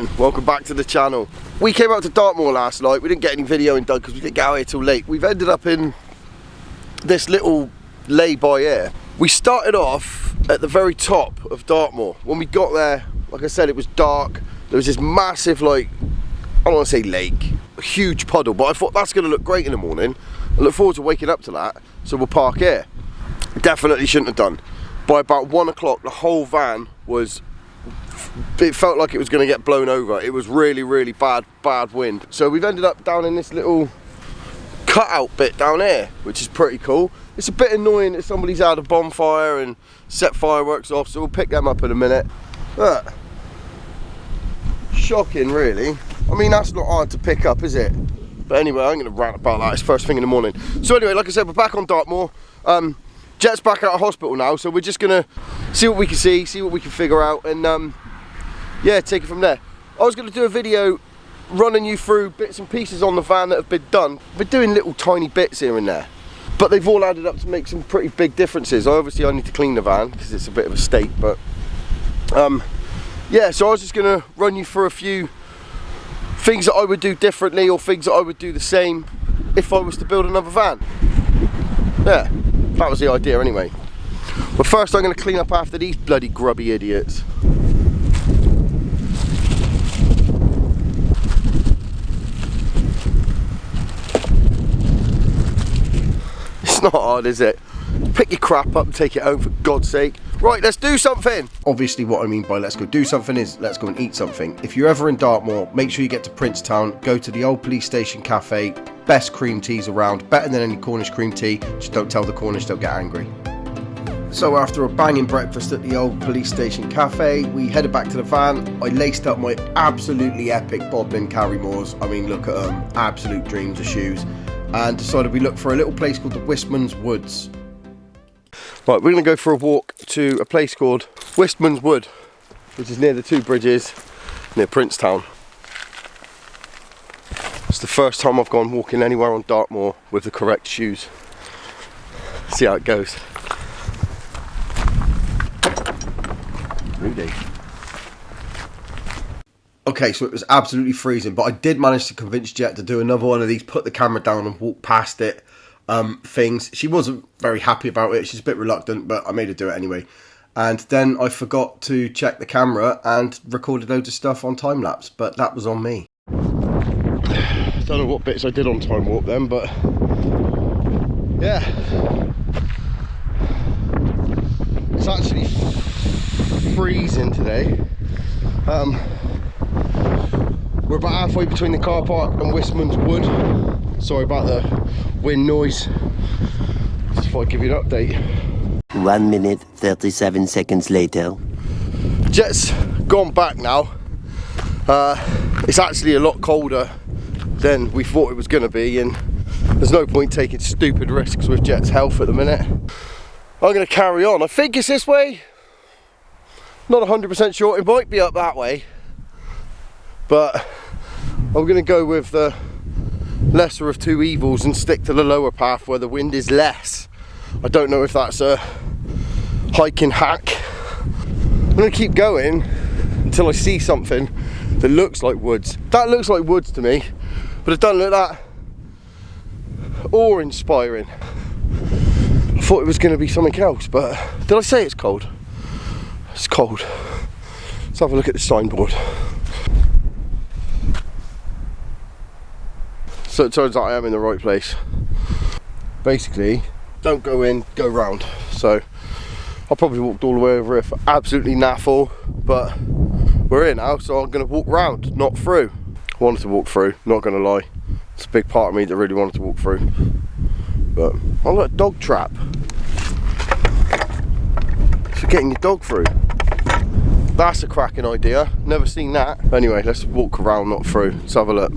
morning, welcome back to the channel. We came out to Dartmoor last night. We didn't get any videoing done because we didn't get out here till late. We've ended up in this little lay-by here. We started off at the very top of Dartmoor. When we got there, like I said, it was dark. There was this massive, like, I don't want to say lake, a huge puddle, but I thought that's going to look great in the morning. I look forward to waking up to that, so we'll park here. Definitely shouldn't have done. By about 1 o'clock, the whole van was, it felt like it was going to get blown over. It was really, really bad wind. So we've ended up down in this little cutout bit down here, which is pretty cool. It's a bit annoying that somebody's had a bonfire and set fireworks off, so we'll pick them up in a minute. But shocking, really. I mean, that's not hard to pick up, is it? But anyway, I'm going to rant about that. It's first thing in the morning. So anyway, like I said, we're back on Dartmoor. Jet's back out of hospital now, so we're just going to see what we can see what we can figure out, and yeah, take it from there. I was going to do a video running you through bits and pieces on the van that have been done. We're doing little tiny bits here and there, but they've all added up to make some pretty big differences. Obviously, I need to clean the van because it's a bit of a state, but yeah, so I was just going to run you through a few things that I would do differently or things that I would do the same if I was to build another van. Yeah, that was the idea anyway. But first I'm going to clean up after these bloody grubby idiots. It's not hard, is it? Pick your crap up and take it home, for God's sake. Right, let's do something. Obviously what I mean by let's go do something is let's go and eat something. If you're ever in Dartmoor, make sure you get to Princetown, go to the old police station cafe. Best cream teas around, better than any Cornish cream tea. Just don't tell the Cornish, they'll get angry. So after a banging breakfast at the old police station cafe, we headed back to the van. I laced up my absolutely epic Bodmin Carrymores. I mean, look at them, absolute dreams of shoes. And decided we look for a little place called the Whisman's Woods. Right, we're going to go for a walk to a place called Whisman's Wood, which is near the two bridges, near Princetown. It's the first time I've gone walking anywhere on Dartmoor with the correct shoes. See how it goes. Rudy. Okay, so it was absolutely freezing, but I did manage to convince Jet to do another one of these, put the camera down and walk past it things. She wasn't very happy about it. She's a bit reluctant, but I made her do it anyway. And then I forgot to check the camera and recorded loads of stuff on time lapse, but that was on me. Don't know what bits I did on time warp then, but yeah, it's actually freezing today. We're about halfway between the car park and Whisman's Wood. Sorry about the wind noise. Just thought I'd give you an update. 1 minute 37 seconds later. Jet's gone back now. It's actually a lot colder than we thought it was going to be, and there's no point taking stupid risks with Jet's health at the minute. I'm going to carry on. I think it's this way. Not 100% sure. It might be up that way, but I'm going to go with the lesser of two evils and stick to the lower path where the wind is less. I don't know if that's a hiking hack. I'm going to keep going until I see something that looks like woods. That looks like woods to me, but it doesn't look that awe-inspiring. I thought it was going to be something else, but did I say it's cold? It's cold. Let's have a look at the signboard. So it turns out I am in the right place. Basically, don't go in, go round. So I probably walked all the way over here for absolutely naffle, but we're here now, so I'm going to walk round, not through. I wanted to walk through, not going to lie. It's a big part of me that really wanted to walk through. But I'm like a dog trap. For getting your dog through. That's a cracking idea. Never seen that. Anyway, let's walk around, not through. Let's have a look.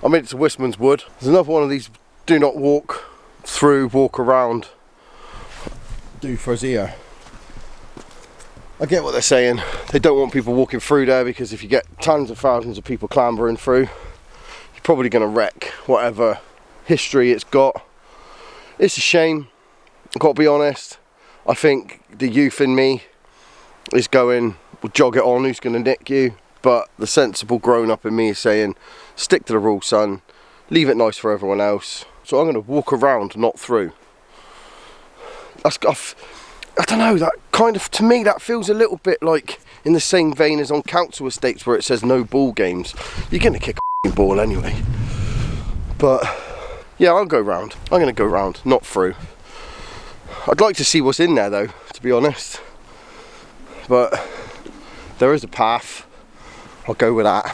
I made it to Whisman's Wood. There's another one of these do not walk through, walk around. Do for us here. I get what they're saying. They don't want people walking through there because if you get tons of thousands of people clambering through, you're probably going to wreck whatever history it's got. It's a shame. I've got to be honest. I think the youth in me is going, we'll jog it on, who's going to nick you? but the sensible grown-up in me is saying, stick to the rules, son, leave it nice for everyone else. So I'm going to walk around, not through. I don't know, that kind of, to me, that feels a little bit like in the same vein as on council estates where it says no ball games. You're going to kick a ball anyway. But yeah, I'll go round. I'm going to go round, not through. I'd like to see what's in there though, to be honest. But there is a path. I'll go with that.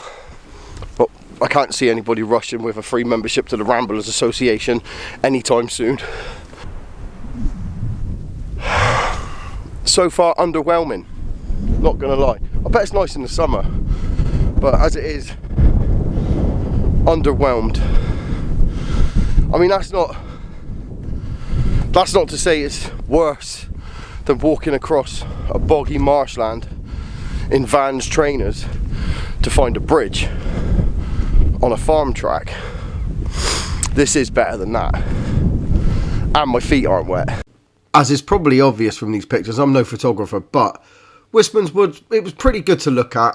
But I can't see anybody rushing with a free membership to the Ramblers Association anytime soon. So far, underwhelming. Not gonna lie. I bet it's nice in the summer, but as it is, underwhelmed. I mean, that's not to say it's worse than walking across a boggy marshland in Vans trainers to find a bridge on a farm track. This is better than that, and my feet aren't wet. As is probably obvious from these pictures, I'm no photographer, but Whisman's Wood, it was pretty good to look at.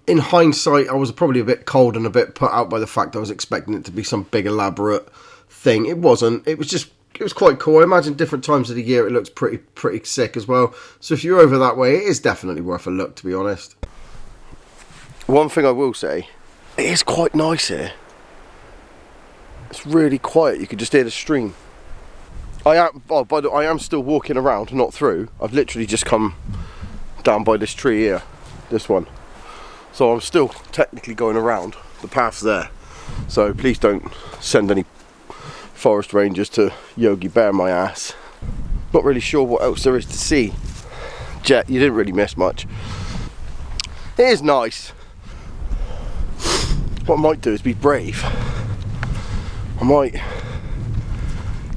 In hindsight, I was probably a bit cold and a bit put out by the fact I was expecting it to be some big elaborate thing. It wasn't. It was quite cool. I imagine different times of the year it looks pretty sick as well. So if you're over that way, it is definitely worth a look, to be honest. One thing I will say, it is quite nice here. It's really quiet. You can just hear the stream. I am still walking around, not through. I've literally just come down by this tree here, this one. So I'm still technically going around. The path's there. So please don't send any forest rangers to Yogi Bear my ass. Not really sure what else there is to see. Jet, you didn't really miss much. It is nice. What I might do is be brave. I might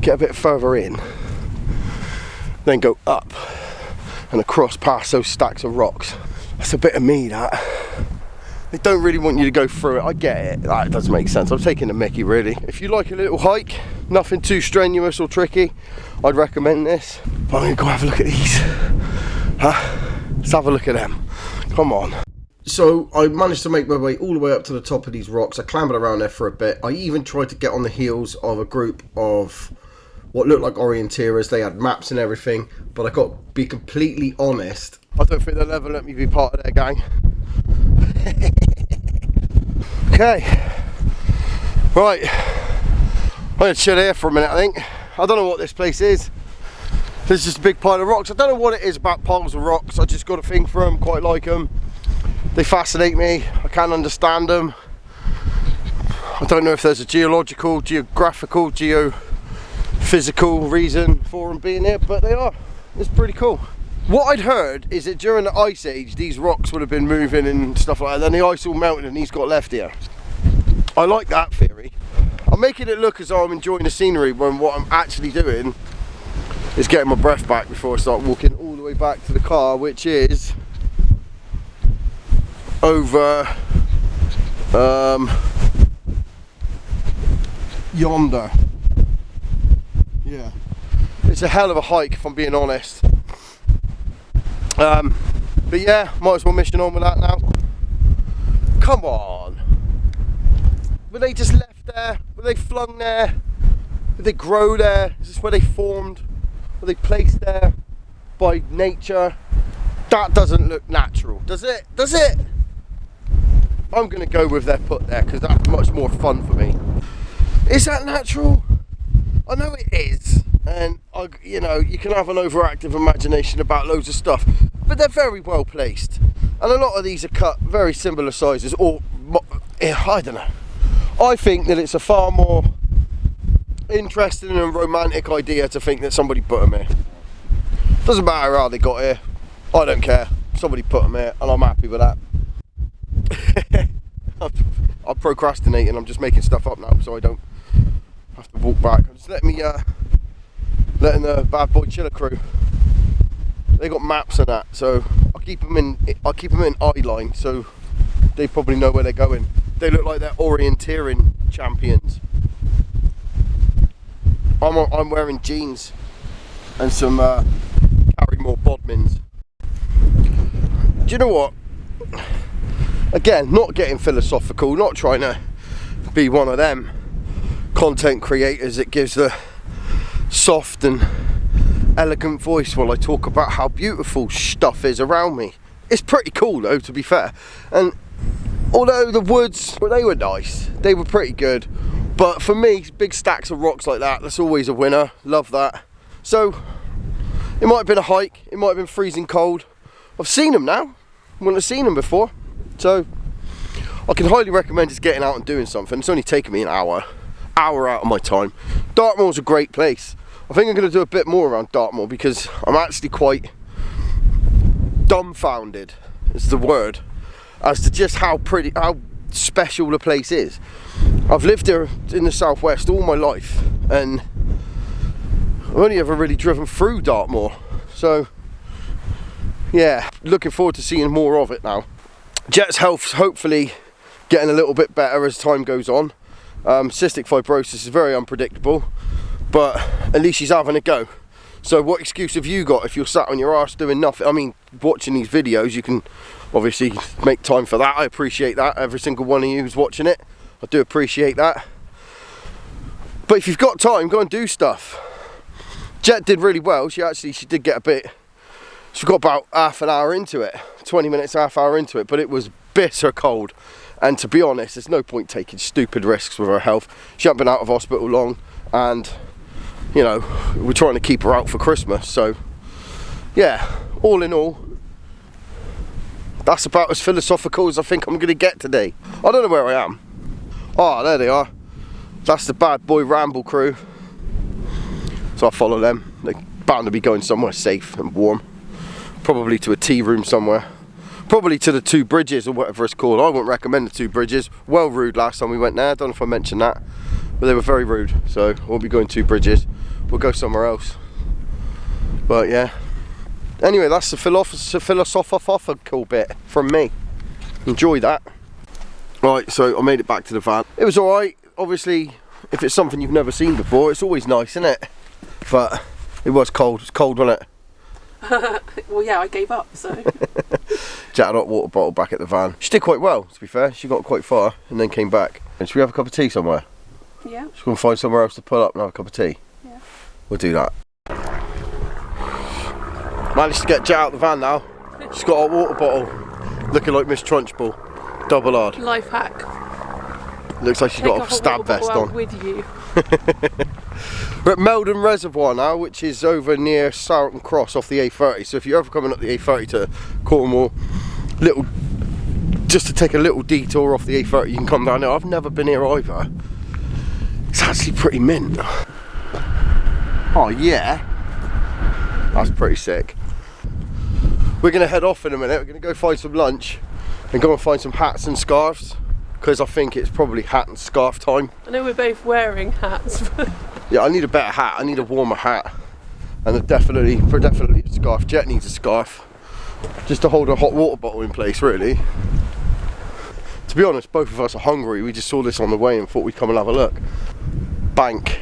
get a bit further in, then go up and across past those stacks of rocks. That's a bit of me, that. They don't really want you to go through it. I get it. That doesn't make sense. I'm taking the mickey, really. If you like a little hike, nothing too strenuous or tricky, I'd recommend this. But I'm going to go have a look at these. Let's have a look at them. Come on. So I managed to make my way all the way up to the top of these rocks. I clambered around there for a bit. I even tried to get on the heels of a group of what looked like orienteers. They had maps and everything, but I got to be completely honest, I don't think they'll ever let me be part of their gang. Okay, right, I'm going to chill here for a minute. I think I don't know what this place is. There's just a big pile of rocks. I don't know what it is about piles of rocks. I just got a thing for them, quite like them. They fascinate me. I can't understand them. I don't know if there's a geological, geographical, geophysical reason for them being here, but they are. It's pretty cool. What I'd heard is that during the Ice Age, these rocks would have been moving and stuff like that, then the ice all melted and these got left here. I like that theory. I'm making it look as though I'm enjoying the scenery when what I'm actually doing is getting my breath back before I start walking all the way back to the car, which is over yonder. Yeah, it's a hell of a hike if I'm being honest. But yeah, might as well mission on with that now. Come on. Were they just left there? Were they flung there? Did they grow there? Is this where they formed? Were they placed there by nature? That doesn't look natural, does it? Does it? I'm going to go with their put there because that's much more fun for me. Is that natural? I know it is, and you know, you can have an overactive imagination about loads of stuff, but they're very well placed, and a lot of these are cut very similar sizes, or I don't know. I think that it's a far more interesting and romantic idea to think that somebody put them here. Doesn't matter how they got here, I don't care. Somebody put them here, and I'm happy with that. I'm procrastinating. I'm just making stuff up now, so I don't have to walk back. I'm just letting the bad boy chiller crew. They got maps and that, so I'll keep them in eye line, so they probably know where they're going. They look like they're orienteering champions. I'm wearing jeans and some Carrymore Bodmins. Do you know what? Again, not getting philosophical, not trying to be one of them content creators that gives the soft and elegant voice while I talk about how beautiful stuff is around me. It's pretty cool though, to be fair. And although the woods, well, they were nice, they were pretty good, but for me, big stacks of rocks like that, that's always a winner. Love that. So it might have been a hike, it might have been freezing cold. I've seen them now, I wouldn't have seen them before, so I can highly recommend just getting out and doing something. It's only taken me an hour out of my time. Dartmoor's a great place. I think I'm going to do a bit more around Dartmoor because I'm actually quite dumbfounded, is the word, as to just how special the place is. I've lived here in the southwest all my life and I've only ever really driven through Dartmoor, so yeah, looking forward to seeing more of it now. Jet's health's hopefully getting a little bit better as time goes on. Cystic fibrosis is very unpredictable, but at least she's having a go. So what excuse have you got if you're sat on your arse doing nothing? I mean, watching these videos, you can obviously make time for that. I appreciate that, every single one of you who's watching it. I do appreciate that. But if you've got time, go and do stuff. Jet did really well. She did get a bit, she got about half an hour into it, 20 minutes, half hour into it, but it was bitter cold. And to be honest, there's no point taking stupid risks with her health. She hasn't been out of hospital long, and you know, we're trying to keep her out for Christmas. So yeah, all in all, that's about as philosophical as I think I'm going to get today. I don't know where I am. Oh, there they are. That's the Bad Boy Ramble crew. So I follow them. They're bound to be going somewhere safe and warm. Probably to a tea room somewhere. Probably to the Two Bridges or whatever it's called. I wouldn't recommend the Two Bridges. Well rude last time we went there. I don't know if I mentioned that. But they were very rude. So I won't be going Two Bridges. We'll go somewhere else. But yeah. Anyway, that's the philosophical bit from me. Enjoy that. Right, so I made it back to the van. It was alright. Obviously, if it's something you've never seen before, it's always nice, isn't it? But it was cold. It was cold, wasn't it? Well, yeah, I gave up, so. Jet had a hot water bottle back at the van. She did quite well, to be fair. She got quite far and then came back. And should we have a cup of tea somewhere? Yeah. Should we find somewhere else to pull up and have a cup of tea? Yeah. We'll do that. Managed to get Jet out of the van now. She's got a hot water bottle, looking like Miss Trunchbull. Double hard. Life hack. Looks like she's got a stab vest on. With you. We're at Melbourne Reservoir now, which is over near Sowerton Cross off the A30. So if you're ever coming up the A30 to Cornwall, just to take a little detour off the A30, you can come down there. I've never been here either. It's actually pretty mint. Oh yeah, that's pretty sick. We're gonna head off in a minute. We're gonna go find some lunch and go and find some hats and scarves, because I think it's probably hat and scarf time. I know we're both wearing hats. Yeah, I need a better hat. I need a warmer hat, and definitely a scarf. Jet needs a scarf, just to hold a hot water bottle in place, really. To be honest, both of us are hungry. We just saw this on the way and thought we'd come and have a look. Bank.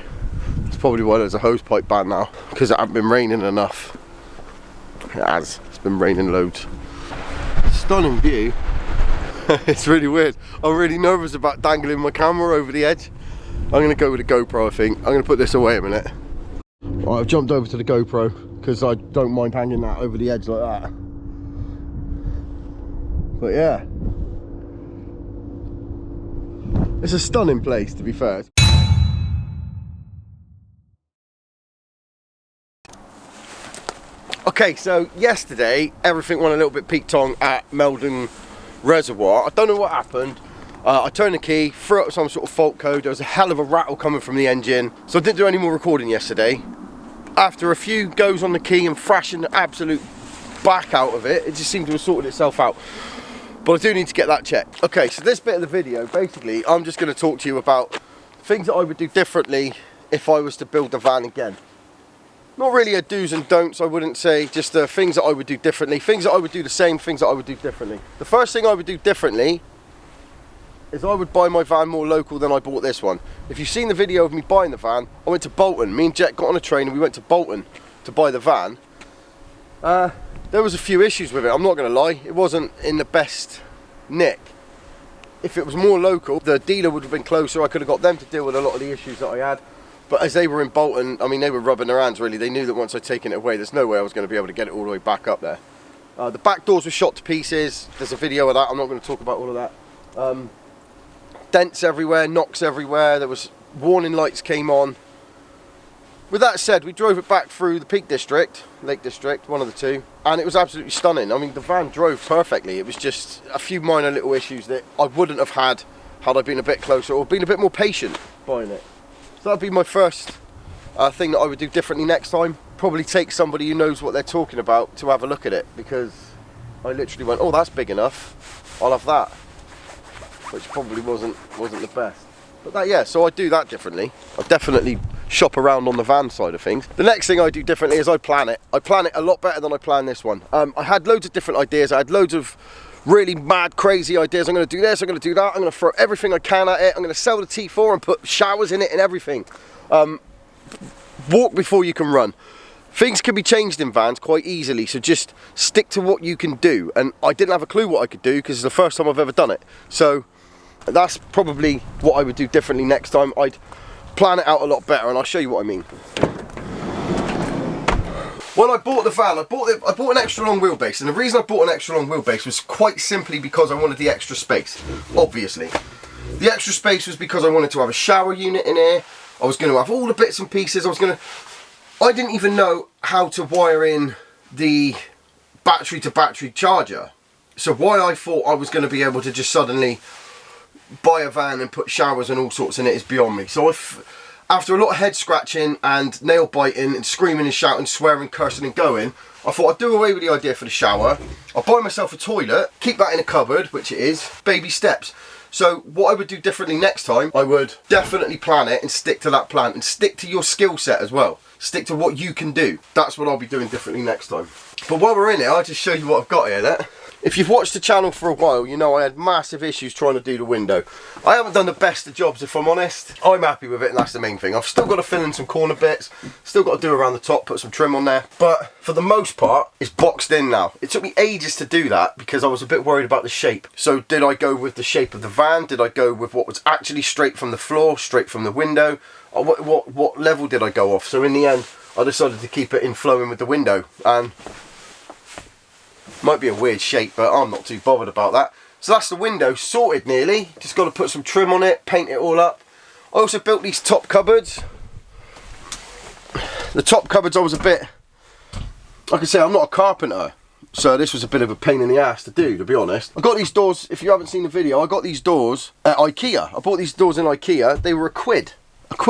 That's probably why there's a hosepipe ban now, because it hasn't been raining enough. It has. It's been raining loads. Stunning view. It's really weird. I'm really nervous about dangling my camera over the edge. I'm going to go with a GoPro, I think. I'm going to put this away a minute. Right, I've jumped over to the GoPro because I don't mind hanging that over the edge like that. But yeah, it's a stunning place, to be fair. Okay, so yesterday everything went a little bit peak-tong at Melbourne Reservoir. I don't know what happened. I turned the key, threw up some sort of fault code. There was a hell of a rattle coming from the engine, so I didn't do any more recording yesterday. After a few goes on the key and thrashing the absolute back out of it, it just seemed to have sorted itself out. But I do need to get that checked. Okay, so this bit of the video, basically, I'm just going to talk to you about things that I would do differently if I was to build the van again. Not really a do's and don'ts, I wouldn't say, just the things that I would do differently, things that I would do the same, things that I would do differently. The first thing I would do differently is I would buy my van more local than I bought this one. If you've seen the video of me buying the van, I went to Bolton. Me and Jet got on a train and we went to Bolton to buy the van. There was a few issues with it, I'm not going to lie. It wasn't in the best nick. if it was more local, the dealer would have been closer. I could have got them to deal with a lot of the issues that I had. But as they were in Bolton, I mean, they were rubbing their hands really. They knew that once I'd taken it away, there's no way I was going to be able to get it all the way back up there. The back doors were shot to pieces. There's a video of that. I'm not going to talk about all of that. Dents everywhere, knocks everywhere. There was warning lights came on. With that said, we drove it back through the Peak District, Lake District, one of the two, and it was absolutely stunning. I mean, the van drove perfectly. It was just a few minor little issues that I wouldn't have had I been a bit closer or been a bit more patient buying it. So that'd be my first thing that I would do differently next time. Probably take somebody who knows what they're talking about to have a look at it, because I literally went, oh, that's big enough, I'll have that, which probably wasn't the best. But that, yeah, so I do that differently. I definitely shop around on the van side of things. The next thing I do differently is I plan it. I plan it a lot better than I planned this one. I had loads of different ideas. I had loads of really mad, crazy ideas. I'm going to do this, I'm going to do that, I'm going to throw everything I can at it. I'm going to sell the T4 and put showers in it and everything. Walk before you can run. Things can be changed in vans quite easily, so just stick to what you can do. And I didn't have a clue what I could do because it's the first time I've ever done it. So that's probably what I would do differently next time. I'd plan it out a lot better, and I'll show you what I mean. When I bought the van, I bought an extra long wheelbase, and the reason I bought an extra long wheelbase was quite simply because I wanted the extra space, obviously. The extra space was because I wanted to have a shower unit in here. I was going to have all the bits and pieces. I didn't even know how to wire in the battery to battery charger. So why I thought I was going to be able to just suddenly buy a van and put showers and all sorts in it is beyond me. So after a lot of head scratching and nail biting and screaming and shouting, swearing, cursing and going, I thought I'd do away with the idea for the shower. I'll buy myself a toilet, keep that in a cupboard, which it is, baby steps. So what I would do differently next time, I would definitely plan it and stick to that plan, and stick to your skill set as well. Stick to what you can do. That's what I'll be doing differently next time. But while we're in it, I'll just show you what I've got here. If you've watched the channel for a while, you know I had massive issues trying to do the window. I haven't done the best of jobs, if I'm honest. I'm happy with it, and that's the main thing. I've still got to fill in some corner bits, still got to do around the top, put some trim on there. But for the most part, it's boxed in now. It took me ages to do that because I was a bit worried about the shape. So did I go with the shape of the van? Did I go with what was actually straight from the floor, straight from the window? Or what level did I go off? So in the end, I decided to keep it in flowing with the window, and might be a weird shape, but I'm not too bothered about that. So that's the window sorted nearly. Just got to put some trim on it, paint it all up. I also built these top cupboards. The top cupboards I was a bit, like I say, I'm not a carpenter, so this was a bit of a pain in the ass to do, to be honest. I got these doors, if you haven't seen the video, I got these doors at IKEA. I bought these doors in IKEA. They were a quid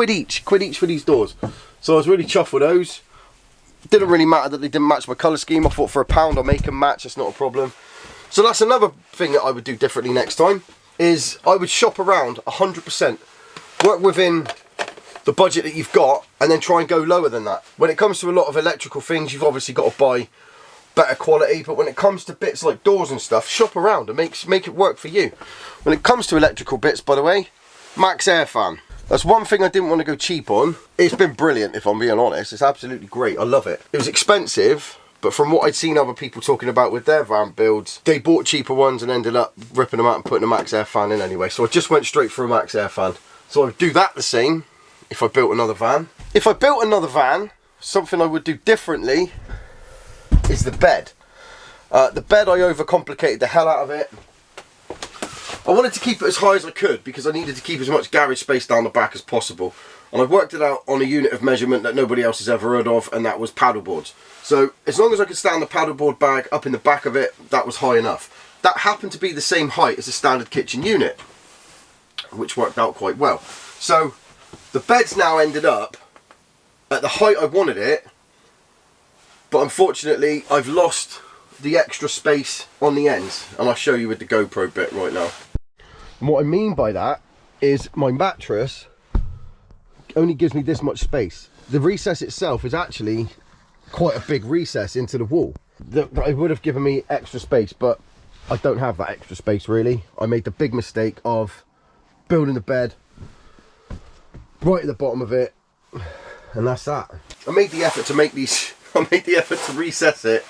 each for these doors. So I was really chuffed with those. Didn't really matter that they didn't match my colour scheme. I thought for £1 I'll make them match, that's not a problem. So that's another thing that I would do differently next time, is I would shop around 100%. Work within the budget that you've got, and then try and go lower than that. When it comes to a lot of electrical things, you've obviously got to buy better quality, but when it comes to bits like doors and stuff, shop around and make it work for you. When it comes to electrical bits, by the way, Max Air Fan. That's one thing I didn't want to go cheap on. It's been brilliant, if I'm being honest. It's absolutely great. I love it. It was expensive, but from what I'd seen other people talking about with their van builds, they bought cheaper ones and ended up ripping them out and putting a Max Air Fan in anyway. So I just went straight for a Max Air Fan. So I would do that the same if I built another van. If I built another van, something I would do differently is the bed. The bed, I overcomplicated the hell out of it. I wanted to keep it as high as I could because I needed to keep as much garage space down the back as possible. And I worked it out on a unit of measurement that nobody else has ever heard of, and that was paddle boards. So as long as I could stand the paddleboard bag up in the back of it, that was high enough. That happened to be the same height as a standard kitchen unit, which worked out quite well. So the bed's now ended up at the height I wanted it, but unfortunately I've lost the extra space on the ends, and I'll show you with the GoPro bit right now. And what I mean by that is my mattress only gives me this much space. The recess itself is actually quite a big recess into the wall. That would have given me extra space, but I don't have that extra space really. I made the big mistake of building the bed right at the bottom of it, and that's that. I made the effort to make these, I made the effort to recess it,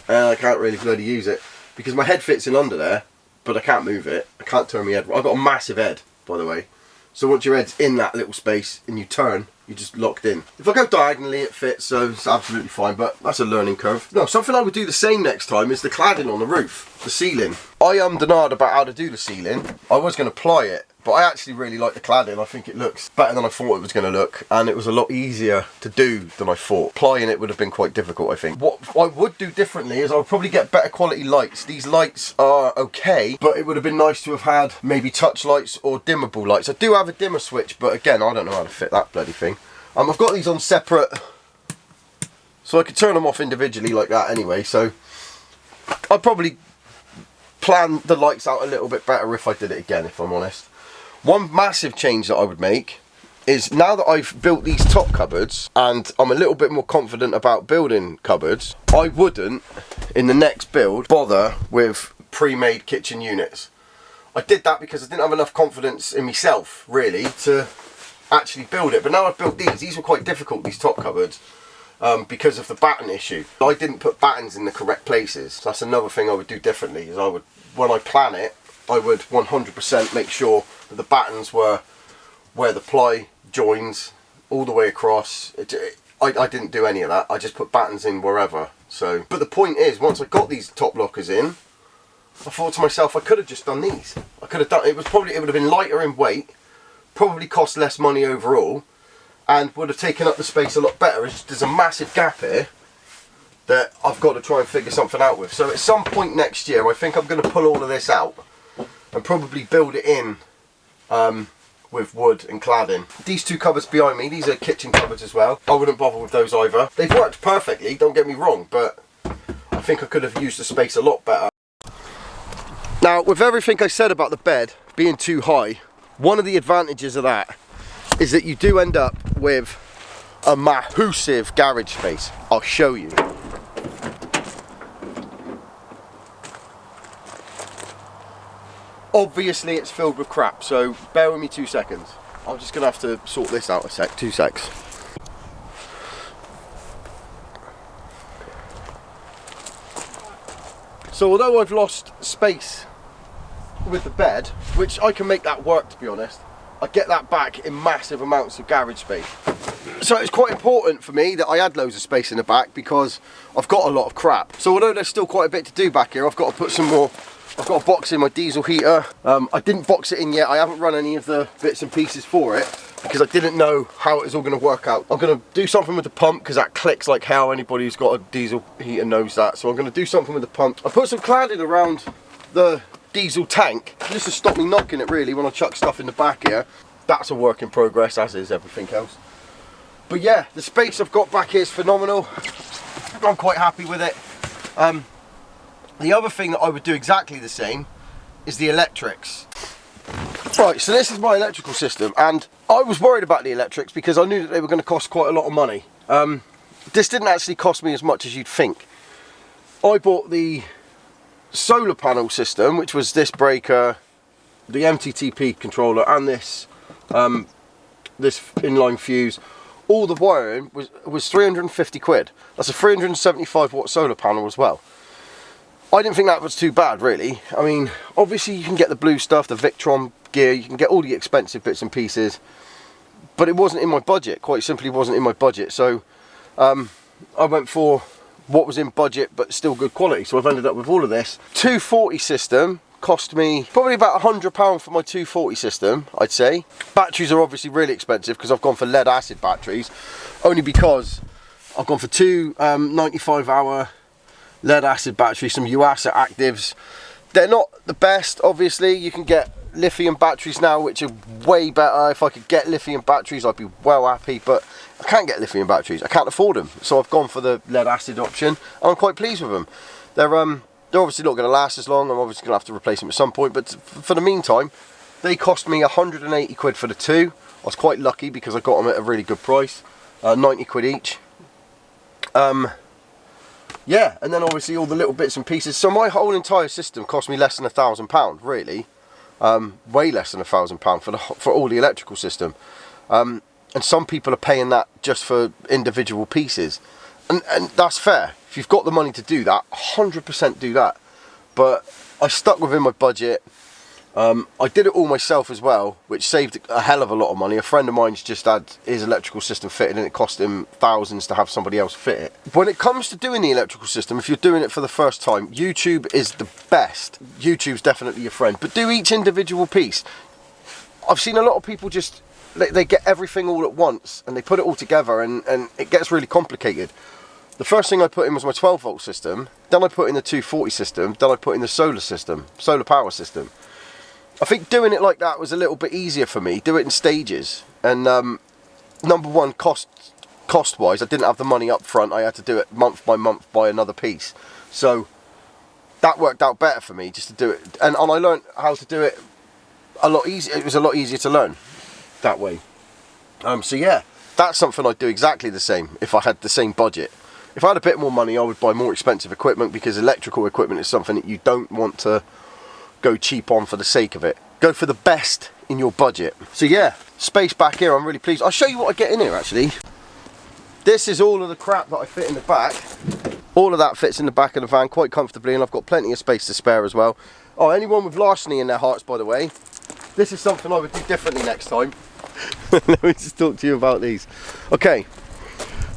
and I can't really bloody use it because my head fits in under there, but I can't move it. I can't turn my head. I've got a massive head, by the way. So once your head's in that little space and you turn, you're just locked in. If I go diagonally, it fits, so it's absolutely fine, but that's a learning curve. No, something I would do the same next time is the cladding on the roof, the ceiling. I ummed and ahed about how to do the ceiling. I was going to ply it, but I actually really like the cladding. I think it looks better than I thought it was going to look, and it was a lot easier to do than I thought. Plying it would have been quite difficult, I think. What I would do differently is I would probably get better quality lights. These lights are okay, but it would have been nice to have had maybe touch lights or dimmable lights. I do have a dimmer switch, but again, I don't know how to fit that bloody thing. I've got these on separate, so I could turn them off individually like that anyway, so I'd probably plan the lights out a little bit better if I did it again, if I'm honest. One massive change that I would make is, now that I've built these top cupboards and I'm a little bit more confident about building cupboards, I wouldn't, in the next build, bother with pre-made kitchen units. I did that because I didn't have enough confidence in myself, really, to actually build it. But now I've built these were quite difficult, these top cupboards, because of the batten issue. I didn't put battens in the correct places. So that's another thing I would do differently, is I would, when I plan it, I would 100% make sure that the battens were where the ply joins all the way across. I didn't do any of that. I just put battens in wherever. So, but the point is, once I got these top lockers in, I thought to myself, I could have just done these. I could have done, it would have been lighter in weight, probably cost less money overall, and would have taken up the space a lot better. There's a massive gap here that I've got to try and figure something out with. So at some point next year, I think I'm going to pull all of this out and probably build it in with wood and cladding. These two cupboards behind me, these are kitchen cupboards as well. I wouldn't bother with those either. They've worked perfectly, don't get me wrong, but I think I could have used the space a lot better. Now, with everything I said about the bed being too high, one of the advantages of that is that you do end up with a massive garage space. I'll show you. Obviously it's filled with crap, so bear with me 2 seconds. I'm just going to have to sort this out a sec, 2 secs. So although I've lost space with the bed, which I can make that work to be honest, I get that back in massive amounts of garage space. So it's quite important for me that I had loads of space in the back, because I've got a lot of crap. So although there's still quite a bit to do back here, I've got to put some more. I've got to box in my diesel heater. I didn't box it in yet. I haven't run any of the bits and pieces for it because I didn't know how it was all going to work out. I'm going to do something with the pump because that clicks like hell. Anybody who's got a diesel heater knows that. So I'm going to do something with the pump. I put some cladding around the diesel tank just to stop me knocking it really when I chuck stuff in the back here. That's a work in progress, as is everything else. But yeah, the space I've got back here is phenomenal. I'm quite happy with it. The other thing that I would do exactly the same is the electrics. Right, so this is my electrical system, and I was worried about the electrics because I knew that they were going to cost quite a lot of money. This didn't actually cost me as much as you'd think. I bought the solar panel system, which was this breaker, the MTTP controller, and this this inline fuse. All the wiring was 350 quid. That's a 375 watt solar panel as well. I didn't think that was too bad really. I mean, obviously you can get the blue stuff, the Victron gear, you can get all the expensive bits and pieces, but it wasn't in my budget, quite simply wasn't in my budget. So I went for what was in budget but still good quality, so I've ended up with all of this. 240 system cost me probably about £100 for my 240 system, I'd say. Batteries are obviously really expensive because I've gone for lead acid batteries, only because I've gone for two 95 hour lead acid batteries, some UASA actives. They're not the best, obviously. You can get lithium batteries now, which are way better. If I could get lithium batteries, I'd be well happy, but I can't get lithium batteries. I can't afford them, so I've gone for the lead acid option, and I'm quite pleased with them. They're obviously not going to last as long. I'm obviously going to have to replace them at some point, but for the meantime, they cost me 180 quid for the two. I was quite lucky because I got them at a really good price, 90 quid each. Yeah, and then obviously all the little bits and pieces. So my whole entire system cost me less than £1,000, really. Way less than £1,000 for all the electrical system. And some people are paying that just for individual pieces. And that's fair. If you've got the money to do that, 100% do that. But I stuck within my budget. I did it all myself as well, which saved a hell of a lot of money. A friend of mine's just had his electrical system fitted and it cost him thousands to have somebody else fit it. When it comes to doing the electrical system, if you're doing it for the first time, YouTube is the best. YouTube's definitely your friend, but do each individual piece. I've seen a lot of people just, they get everything all at once and they put it all together and it gets really complicated. The first thing I put in was my 12 volt system, then I put in the 240 system, then I put in the solar power system. I think doing it like that was a little bit easier for me. Do it in stages. And number one, cost-wise, I didn't have the money up front. I had to do it month by month by another piece. So that worked out better for me, just to do it. And I learned how to do it a lot easier. It was a lot easier to learn that way. So yeah, that's something I'd do exactly the same if I had the same budget. If I had a bit more money, I would buy more expensive equipment, because electrical equipment is something that you don't want to go cheap on for the sake of it. Go for the best in your budget. So yeah, space back here, I'm really pleased. I'll show you what I get in here actually. This is all of the crap that I fit in the back. All of that fits in the back of the van quite comfortably, and I've got plenty of space to spare as well. Oh, anyone with larceny in their hearts, by the way, this is something I would do differently next time. Let me just talk to you about these. Okay,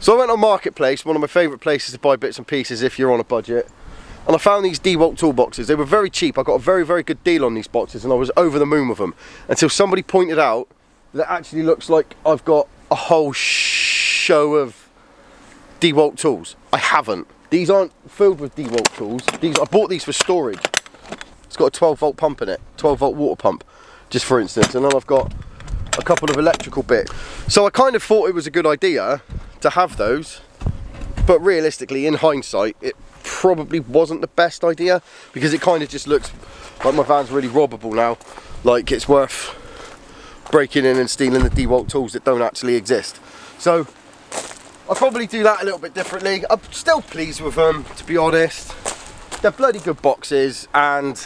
so I went on Marketplace, one of my favourite places to buy bits and pieces if you're on a budget. And I found these DeWalt toolboxes. They were very cheap. I got a very, very good deal on these boxes and I was over the moon with them. Until somebody pointed out that it actually looks like I've got a whole show of DeWalt tools. I haven't. These aren't filled with DeWalt tools. I bought these for storage. It's got a 12 volt pump in it. 12 volt water pump, just for instance. And then I've got a couple of electrical bits. So I kind of thought it was a good idea to have those. But realistically, in hindsight, it probably wasn't the best idea, because it kind of just looks like my van's really robbable now, like it's worth breaking in and stealing the DeWalt tools that don't actually exist. So I'll probably do that a little bit differently. I'm still pleased with them, to be honest. They're bloody good boxes, and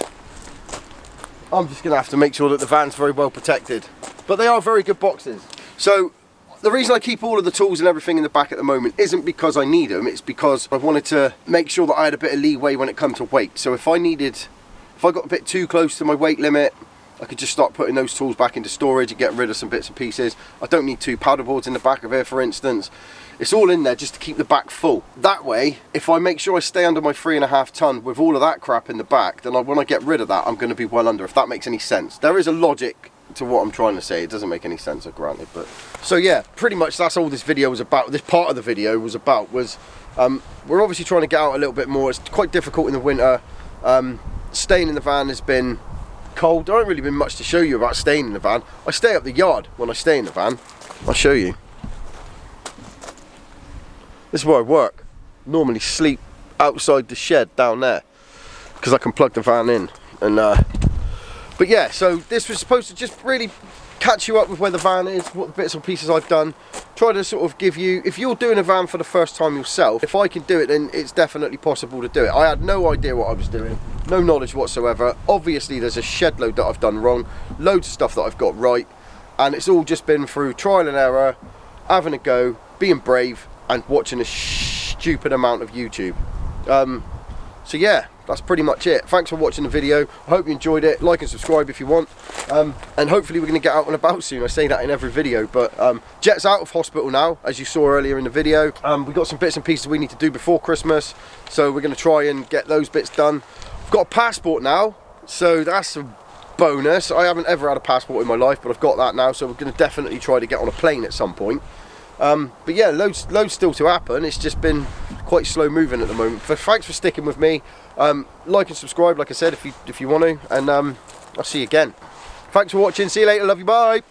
I'm just gonna have to make sure that the van's very well protected, but they are very good boxes. So the reason I keep all of the tools and everything in the back at the moment isn't because I need them, it's because I wanted to make sure that I had a bit of leeway when it comes to weight. So if I got a bit too close to my weight limit, I could just start putting those tools back into storage and get rid of some bits and pieces. I don't need 2 paddle boards in the back of here, for instance. It's all in there just to keep the back full. That way, if I make sure I stay under my 3.5 ton with all of that crap in the back, then when I get rid of that, I'm going to be well under, if that makes any sense. There is a logic to what I'm trying to say. It doesn't make any sense, granted, but so yeah, pretty much that's all this video was about. This part of the video was about we're obviously trying to get out a little bit more. It's quite difficult in the winter. Staying in the van has been cold. There ain't really been much to show you about staying in the van. I stay up the yard when I stay in the van. I'll show you. This is where I work. Normally sleep outside the shed down there, because I can plug the van in. And but yeah, so this was supposed to just really catch you up with where the van is, what the bits and pieces I've done. Try to sort of give you, if you're doing a van for the first time yourself, if I can do it, then it's definitely possible to do it. I had no idea what I was doing, no knowledge whatsoever. Obviously there's a shed load that I've done wrong, loads of stuff that I've got right, and it's all just been through trial and error, having a go, being brave, and watching a stupid amount of YouTube. So yeah, that's pretty much it. Thanks for watching the video. I hope you enjoyed it. Like and subscribe if you want. And hopefully we're going to get out and about soon. I say that in every video, but Jet's out of hospital now, as you saw earlier in the video. We've got some bits and pieces we need to do before Christmas, so we're going to try and get those bits done. I've got a passport now, so that's a bonus. I haven't ever had a passport in my life, but I've got that now, so we're going to definitely try to get on a plane at some point. But yeah, loads still to happen. It's just been quite slow moving at the moment. Thanks for sticking with me. Like and subscribe, like I said, if you want to, and I'll see you again. Thanks for watching. See you later. Love you. Bye.